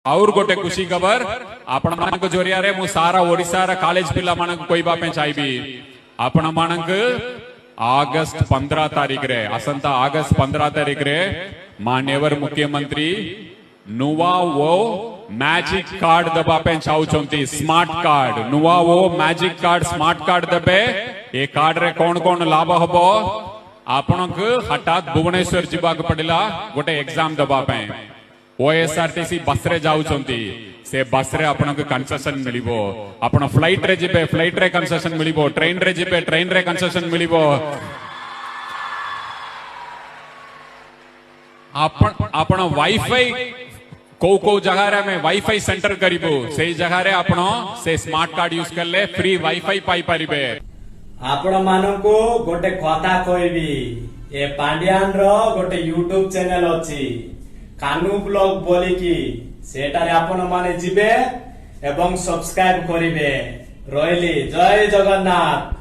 और गोटे खुशी खबर आपण मानक जरिया रे मु सारा ओडिसा रा कॉलेज पिला मानक कोइबा पे चाहबी आपण मानक अगस्त 15 तारीख रे असंता अगस्त 15 तारीख रे मान्यवर मुख्यमंत्री नुवा वो मैजिक कार्ड दबा पे चाहूचंती स्मार्ट कार्ड नुवा वो मैजिक कार्ड स्मार्ट कार्ड दबे ए कार्ड रे कौन कौन लाभ हबो आपनक हठात भुवनेश्वर जीवाक पड़िला गोटे एग्जाम दबा पे ओएसआरटीसी बस रे जाउचंती से बस रे आपनक कंसेशन मिलिबो आपण फ्लाइट रे जिबे फ्लाइट रे कंसेशन मिलिबो ट्रेन रे जिबे ट्रेन रे कंसेशन मिलिबो आपण वाईफाई को जगह रे में वाईफाई सेंटर करिबो से जगह रे आपण से स्मार्ट कार्ड यूज करले फ्री वाईफाई पाई परिबे आपण मानको गोटे कथा कहबी ए पांड्यान रो गोटे यूट्यूब चैनल अछि कानू ब्लॉग बोलिकी सेटारे आपण माने जिबे एवं सब्सक्राइब करिवे रहिली जय जगन्नाथ।